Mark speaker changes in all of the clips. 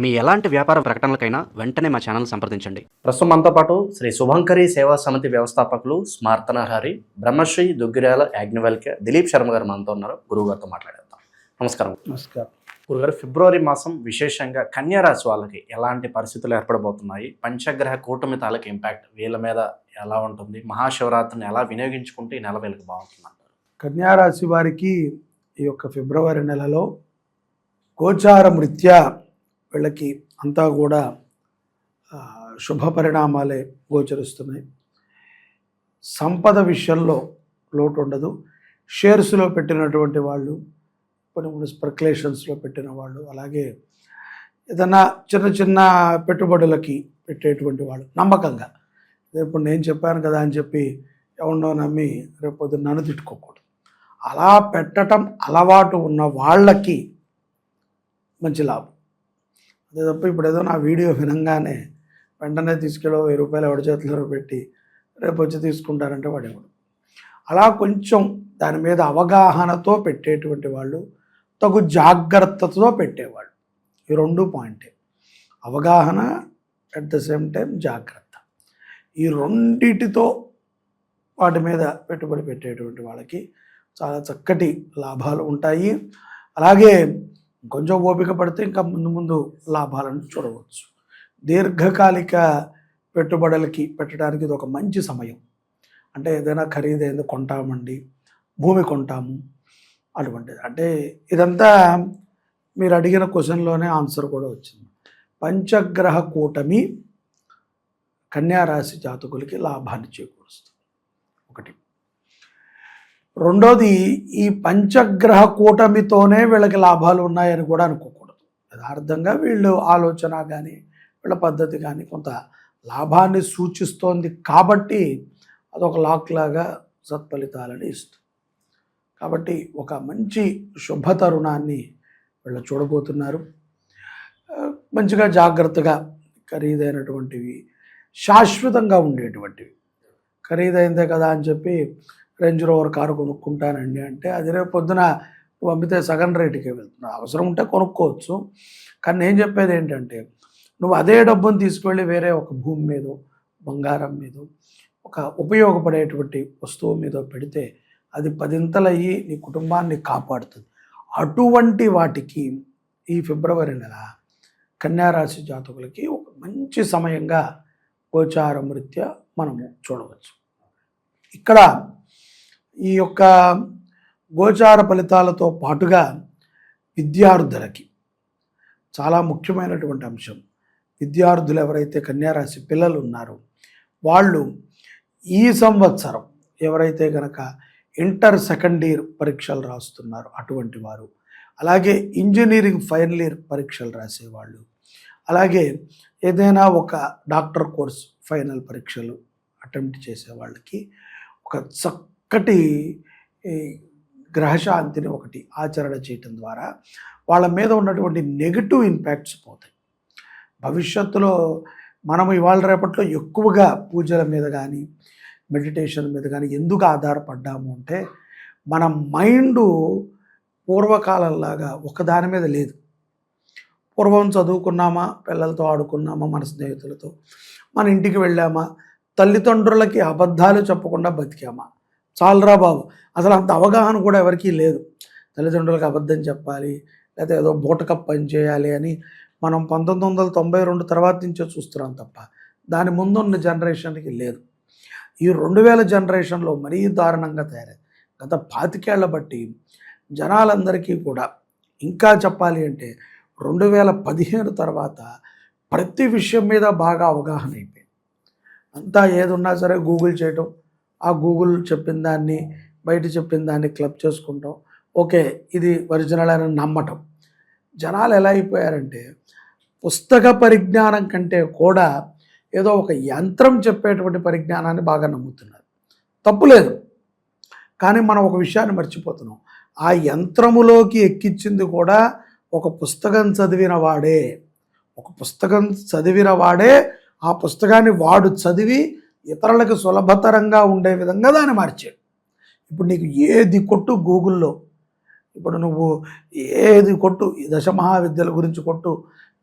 Speaker 1: మీ ఎలాంటి వ్యాపార ప్రకటనలకైనా వెంటనే మా ఛానల్ సంప్రదించండి.
Speaker 2: ప్రస్తుతం మనతో పాటు శ్రీ శుభంకరి సేవా సమితి వ్యవస్థాపకులు స్మార్తనహారి బ్రహ్మశ్రీ దుగ్గిరాల యాజ్ఞవల్క్య దిలీప్ శర్మ గారు మనతో ఉన్నారు. గురువు గారితో మాట్లాడేద్దాం. నమస్కారం.
Speaker 3: నమస్కారం
Speaker 2: గురుగారు, ఫిబ్రవరి మాసం విశేషంగా కన్యా రాశి వాళ్ళకి ఎలాంటి పరిస్థితులు ఏర్పడబోతున్నాయి? పంచగ్రహ కూటమి తాలూకు ఇంపాక్ట్ వీళ్ళ మీద ఎలా ఉంటుంది? మహాశివరాత్రిని ఎలా వినియోగించుకుంటే ఈ నెల వీళ్ళకి బాగుంటుంది అంటారు?
Speaker 3: కన్యారాశి వారికి ఈ యొక్క ఫిబ్రవరి నెలలో గోచారం రీత్యా వీళ్ళకి అంతా కూడా శుభ పరిణామాలే గోచరిస్తున్నాయి. సంపద విషయంలో లోటు ఉండదు. షేర్స్లో పెట్టినటువంటి వాళ్ళు, కొన్ని స్పెక్యులేషన్స్లో పెట్టిన వాళ్ళు, అలాగే ఏదైనా చిన్న చిన్న పెట్టుబడులకి పెట్టేటువంటి వాళ్ళు నమ్మకంగా, ఇప్పుడు నేను చెప్పాను కదా అని చెప్పి ఎవరినో నమ్మి రేపు నన్ను తిట్టుకోకూడదు. అలా పెట్టడం అలవాటు ఉన్న వాళ్ళకి మంచి లాభం. అదే తప్ప ఇప్పుడు ఏదో నా వీడియో వినంగానే వెంటనే తీసుకెళ్ళి 1000 రూపాయలు ఎవరి చేతిలో పెట్టి రేపు వచ్చి తీసుకుంటారంటే వాడేవాడు. అలా కొంచెం దాని మీద అవగాహనతో పెట్టేటువంటి వాళ్ళు, తగు జాగ్రత్తతో పెట్టేవాళ్ళు. ఈ 2 పాయింటే, అవగాహన అట్ ద సేమ్ టైం జాగ్రత్త. ఈ రెండిటితో వాటి మీద పెట్టుబడి పెట్టేటువంటి వాళ్ళకి చాలా చక్కటి లాభాలు ఉంటాయి. అలాగే కొంచెం ఓపిక పడితే ఇంకా ముందు ముందు లాభాలను చూడవచ్చు. దీర్ఘకాలిక పెట్టుబడులకి పెట్టడానికి ఇది ఒక మంచి సమయం. అంటే ఏదైనా ఖరీదైంది కొంటామండి, భూమి కొంటాము, అటువంటిది. అంటే ఇదంతా మీరు అడిగిన క్వశ్చన్లోనే ఆన్సర్ కూడా వచ్చింది. పంచగ్రహ కూటమి కన్యారాశి జాతకులకి లాభాన్ని చేకూరుస్తుంది. ఒకటి. రెండోది, ఈ పంచగ్రహ కూటమితోనే వీళ్ళకి లాభాలు ఉన్నాయని కూడా అనుకోకూడదు. యథార్థంగా వీళ్ళు ఆలోచన కానీ వీళ్ళ పద్ధతి కానీ కొంత లాభాన్ని సూచిస్తోంది కాబట్టి అదొక లాక్ లాగా సత్ఫలితాలని ఇస్తుంది. కాబట్టి ఒక మంచి శుభ తరుణాన్ని వీళ్ళు చూడబోతున్నారు. మంచిగా జాగ్రత్తగా ఖరీదైనటువంటివి, శాశ్వతంగా ఉండేటువంటివి. ఖరీదైందే కదా అని చెప్పి రేంజ్ రోవర్ కారు కొనుక్కుంటానండి అంటే అది రేపు పొద్దున పంపితే సగం రేటుకే వెళ్తున్నావు. అవసరం ఉంటే కొనుక్కోవచ్చు. కానీ నేను చెప్పేది ఏంటంటే, నువ్వు అదే డబ్బును తీసుకువెళ్ళి వేరే ఒక భూమి మీదో, బంగారం మీదో, ఒక ఉపయోగపడేటువంటి వస్తువు మీదో పెడితే అది 10ంతలయ్యి నీ కుటుంబాన్ని కాపాడుతుంది. అటువంటి వాటికి ఈ ఫిబ్రవరి నెల కన్యారాశి జాతకులకి ఒక మంచి సమయంగా గోచారం రీత్యా మనము చూడవచ్చు. ఇక్కడ ఈ యొక్క గోచార ఫలితాలతో పాటుగా విద్యార్థులకి చాలా ముఖ్యమైనటువంటి అంశం. విద్యార్థులు ఎవరైతే కన్యారాశి పిల్లలు ఉన్నారో వాళ్ళు ఈ సంవత్సరం ఎవరైతే కనుక ఇంటర్ సెకండ్ ఇయర్ పరీక్షలు రాస్తున్నారో అటువంటి వారు, అలాగే ఇంజనీరింగ్ ఫైనల్ ఇయర్ పరీక్షలు రాసేవాళ్ళు, అలాగే ఏదైనా ఒక డాక్టర్ కోర్స్ ఫైనల్ పరీక్షలు అటెంప్ట్ చేసే వాళ్ళకి ఒక చక్కటి గ్రహశాంతిని ఒకటి ఆచరణ చేయటం ద్వారా వాళ్ళ మీద ఉన్నటువంటి నెగిటివ్ ఇంపాక్ట్స్ పోతాయి. భవిష్యత్తులో మనం ఇవాళ రేపట్లో ఎక్కువగా పూజల మీద కానీ మెడిటేషన్ మీద కానీ ఎందుకు ఆధారపడ్డాము అంటే, మన మైండ్ పూర్వకాలంలాగా ఒకదాని మీద లేదు. పూర్వం చదువుకున్నామా, పిల్లలతో ఆడుకున్నామా, మన స్నేహితులతో, మన ఇంటికి వెళ్ళామా, తల్లిదండ్రులకి అబద్ధాలు చెప్పకుండా బతికామా, చాలరా బాబు. అసలు అంత అవగాహన కూడా ఎవరికీ లేదు. తల్లిదండ్రులకు అబద్ధం చెప్పాలి, లేకపోతే ఏదో బూటకప్ పని చేయాలి అని మనం 1992 తర్వాత నుంచే చూస్తున్నాం తప్ప దాని ముందున్న జనరేషన్కి లేదు. ఈ 2000 జనరేషన్లో మరీ దారుణంగా తయారైంది. గత 25 ఏళ్ల బట్టి జనాలందరికీ కూడా, ఇంకా చెప్పాలి అంటే 2015 తర్వాత ప్రతి విషయం మీద బాగా అవగాహన అయిపోయింది. అంతా ఏది ఉన్నా సరే గూగుల్ చేయటం, ఆ గూగుల్ చెప్పిన దాన్ని బయట చెప్పిన దాన్ని క్లబ్ చేసుకుంటాం, ఓకే ఇది ఒరిజినల్ అని నమ్మటం. జనాలు ఎలా అయిపోయారంటే పుస్తక పరిజ్ఞానం కంటే కూడా ఏదో ఒక యంత్రం చెప్పేటువంటి పరిజ్ఞానాన్ని బాగా నమ్ముతున్నారు. తప్పులేదు, కానీ మనం ఒక విషయాన్ని మర్చిపోతున్నాం. ఆ యంత్రములోకి ఎక్కించింది కూడా ఒక పుస్తకం చదివిన వాడే. ఆ పుస్తకాన్ని వాడు చదివి ఇతరులకు సులభతరంగా ఉండే విధంగా దాన్ని మార్చాడు. ఇప్పుడు నీకు ఏది కొట్టు గూగుల్లో, ఇప్పుడు నువ్వు ఏది కొట్టు, ఈ దశమహావిద్యల గురించి కొట్టు,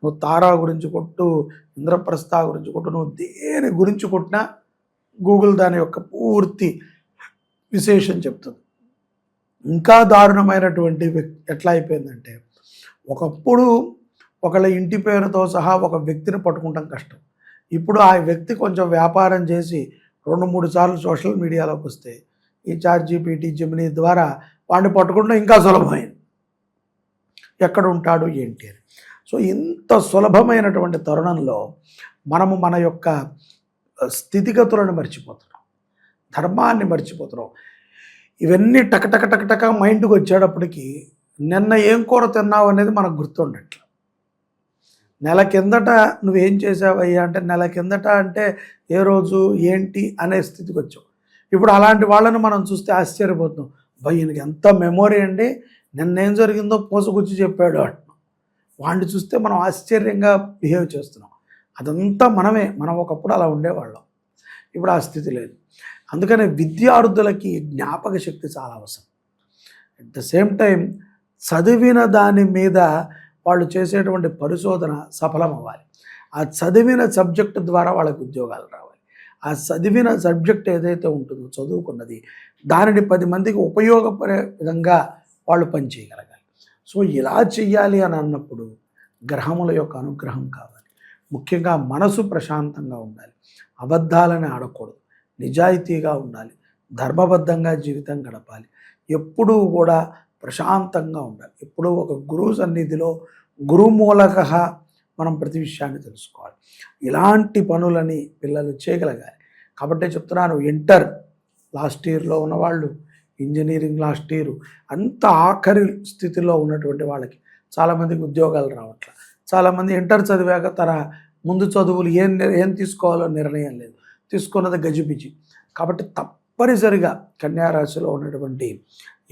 Speaker 3: నువ్వు తారా గురించి కొట్టు, ఇంద్రప్రస్థ గురించి కొట్టు, నువ్వు దేని గురించి కొట్టినా గూగుల్ దాని యొక్క పూర్తి విశేషం చెప్తుంది. ఇంకా దారుణమైనటువంటి ఎట్లా అయిపోయిందంటే, ఒకప్పుడు ఒకళ్ళ ఇంటి పేరుతో సహా ఒక వ్యక్తిని పట్టుకుంటాం కష్టం. ఇప్పుడు ఆ వ్యక్తి కొంచెం వ్యాపారం చేసి 2-3 సార్లు సోషల్ మీడియాలోకి వస్తే ఈ ChatGPT, జెమినీ ద్వారా వాడిని పట్టుకుంటే ఇంకా సులభమైంది. ఎక్కడ ఉంటాడు ఏంటి అని. సో ఇంత సులభమైనటువంటి తరుణంలో మనము మన యొక్క స్థితిగతులను మర్చిపోతున్నాం, ధర్మాన్ని మర్చిపోతున్నాం. ఇవన్నీ టక మైండ్కి వచ్చేటప్పటికి నిన్న ఏం కూర తిన్నావు అనేది మనకు గుర్తుండట్లేదు. నెల కిందట నువ్వేం చేసావయ్యా అంటే, నెల కిందట అంటే ఏ రోజు ఏంటి అనే స్థితికి వచ్చావు. ఇప్పుడు అలాంటి వాళ్ళని మనం చూస్తే ఆశ్చర్యపోతున్నాం. ఈయనకి ఎంత మెమొరీ అండి, నిన్నేం జరిగిందో పోసుకొచ్చి చెప్పాడు అంటున్నాం. వాడిని చూస్తే మనం ఆశ్చర్యంగా బిహేవ్ చేస్తున్నాం. అదంతా మనం ఒకప్పుడు అలా ఉండేవాళ్ళం. ఇప్పుడు ఆ స్థితి లేదు. అందుకనే విద్యార్థులకి జ్ఞాపక శక్తి చాలా అవసరం. అట్ ద సేమ్ టైం చదివిన దాని మీద వాళ్ళు చేసేటువంటి పరిశోధన సఫలం అవ్వాలి. ఆ చదివిన సబ్జెక్టు ద్వారా వాళ్ళకి ఉద్యోగాలు రావాలి. ఆ చదివిన సబ్జెక్ట్ ఏదైతే ఉంటుందో చదువుకున్నది, దానిని 10 మందికి ఉపయోగపడే విధంగా వాళ్ళు పనిచేయగలగాలి. సో ఇలా చెయ్యాలి అని అన్నప్పుడు గ్రహముల యొక్క అనుగ్రహం కావాలి. ముఖ్యంగా మనసు ప్రశాంతంగా ఉండాలి, అబద్ధాలని ఆడకూడదు, నిజాయితీగా ఉండాలి, ధర్మబద్ధంగా జీవితం గడపాలి, ఎప్పుడూ కూడా ప్రశాంతంగా ఉండాలి. ఎప్పుడూ ఒక గురువు సన్నిధిలో గురుమూలక మనం ప్రతి విషయాన్ని తెలుసుకోవాలి. ఇలాంటి పనులని పిల్లలు చేయగలగాలి. కాబట్టే చెప్తున్నాను, ఇంటర్ లాస్ట్ ఇయర్లో ఉన్నవాళ్ళు, ఇంజనీరింగ్ లాస్ట్ ఇయర్, అంత ఆఖరి స్థితిలో ఉన్నటువంటి వాళ్ళకి చాలామందికి ఉద్యోగాలు రావట్లేదు. చాలామంది ఇంటర్ చదివాక తన ముందు చదువులు ఏం తీసుకోవాలో నిర్ణయం లేదు, తీసుకున్నది గజిబిజి. కాబట్టి తప్పనిసరిగా కన్యారాశిలో ఉన్నటువంటి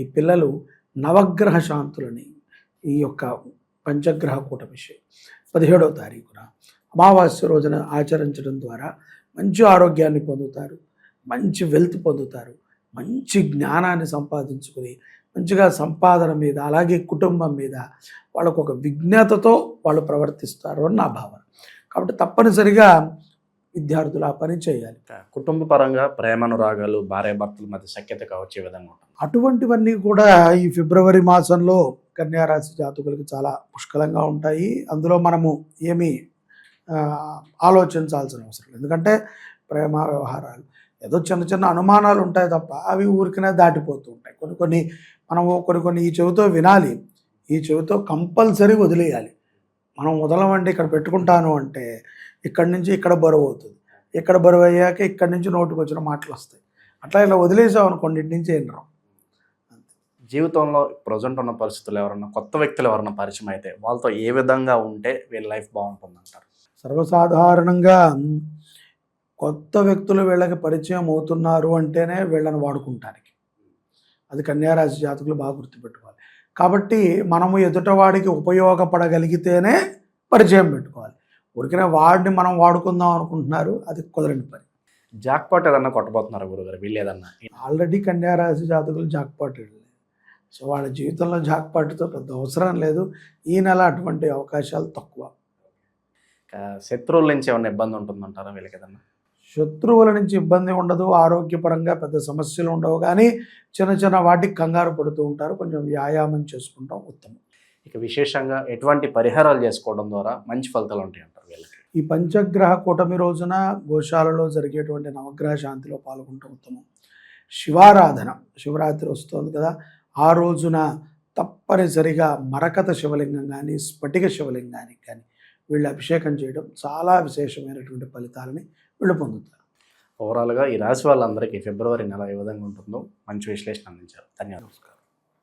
Speaker 3: ఈ పిల్లలు నవగ్రహ శాంతులని, ఈ యొక్క పంచగ్రహ కూటమి 17వ తారీఖున అమావాస్య రోజున ఆచరించడం ద్వారా మంచి ఆరోగ్యాన్ని పొందుతారు, మంచి వెల్త్ పొందుతారు, మంచి జ్ఞానాన్ని సంపాదించుకుని మంచిగా సంపాదన మీద, అలాగే కుటుంబం మీద వాళ్ళకు ఒక విజ్ఞతతో వాళ్ళు ప్రవర్తిస్తారు అని నా భావన. కాబట్టి తప్పనిసరిగా విద్యార్థులు ఆ పని చేయాలి.
Speaker 2: కుటుంబ పరంగా ప్రేమానురాగాలు, భార్యాభర్తల మధ్య సఖ్యత వచ్చే విధంగా ఉంటుంది.
Speaker 3: అటువంటివన్నీ కూడా ఈ ఫిబ్రవరి మాసంలో కన్యారాశి జాతకులకి చాలా పుష్కలంగా ఉంటాయి. అందులో మనము ఏమీ ఆలోచించాల్సిన అవసరం లేదు. ఎందుకంటే ప్రేమ వ్యవహారాలు ఏదో చిన్న అనుమానాలు ఉంటాయి తప్ప అవి ఊరికనే దాటిపోతూ ఉంటాయి. కొన్ని ఈ చెవితో వినాలి, ఈ చెవితో కంపల్సరీ వదిలేయాలి. మనం వదలమండి, ఇక్కడ పెట్టుకుంటాను అంటే ఇక్కడి నుంచి ఇక్కడ బరువు అవుతుంది, ఇక్కడ బరువు అయ్యాక ఇక్కడి నుంచి నోటికి వచ్చిన మాటలు వస్తాయి. అట్లా ఇలా వదిలేసాం అనుకోండి, ఇంటి నుంచి ఏం రావు.
Speaker 2: జీవితంలో ప్రజెంట్ ఉన్న పరిస్థితులు ఎవరన్నా కొత్త వ్యక్తులు ఎవరన్నా పరిచయం అయితే వాళ్ళతో ఏ విధంగా ఉంటే వీళ్ళ లైఫ్ బాగుంటుందంటారు?
Speaker 3: సర్వసాధారణంగా కొత్త వ్యక్తులు వీళ్ళకి పరిచయం అవుతున్నారు అంటేనే వీళ్ళని వాడుకుంటానికి. అది కన్యారాశి జాతకులు బాగా గుర్తుపెట్టుకోవాలి. కాబట్టి మనము ఎదుటవాడికి ఉపయోగపడగలిగితేనే పరిచయం పెట్టుకోవాలి. ఊరికనే వాడిని మనం వాడుకుందాం అనుకుంటున్నారు, అది కుదరని పని.
Speaker 2: జాక్పాట్ ఏదన్నా కొట్టబోతున్నారు గురుగారు వీళ్ళు ఏదన్నా?
Speaker 3: ఆల్రెడీ కన్యారాశి జాతకులు జాక్పాట్ వెళ్ళలేదు. సో వాళ్ళ జీవితంలో జాక్పాట్తో పెద్ద అవసరం లేదు. ఈ నెల అటువంటి అవకాశాలు తక్కువ.
Speaker 2: శత్రువుల నుంచి ఏమన్నా ఇబ్బంది ఉంటుందంటారా వీళ్ళకి ఏదన్నా?
Speaker 3: శత్రువుల నుంచి ఇబ్బంది ఉండదు, ఆరోగ్యపరంగా పెద్ద సమస్యలు ఉండవు, కానీ చిన్న వాటికి కంగారు పడుతూ ఉంటారు. కొంచెం వ్యాయామం చేసుకుంటాం ఉత్తమం.
Speaker 2: ఇక విశేషంగా ఎటువంటి పరిహారాలు చేసుకోవడం ద్వారా మంచి ఫలితాలు ఉంటాయి అంటారు వీళ్ళకి?
Speaker 3: ఈ పంచగ్రహ కూటమి రోజున గోశాలలో జరిగేటువంటి నవగ్రహ శాంతిలో పాల్గొనడం ఉత్తమం. శివారాధన, శివరాత్రి వస్తుంది కదా, ఆ రోజున తప్పనిసరిగా మరకత శివలింగం కానీ స్ఫటిక శివలింగానికి కానీ వీళ్ళు అభిషేకం చేయడం చాలా విశేషమైనటువంటి ఫలితాలని వీళ్ళు పొందుతారు.
Speaker 2: ఓవరాల్గా ఈ రాశి వాళ్ళందరికీ ఫిబ్రవరి నెల ఏ విధంగా ఉంటుందో మంచి విశ్లేషణ అందించారు. ధన్యవాదాలు.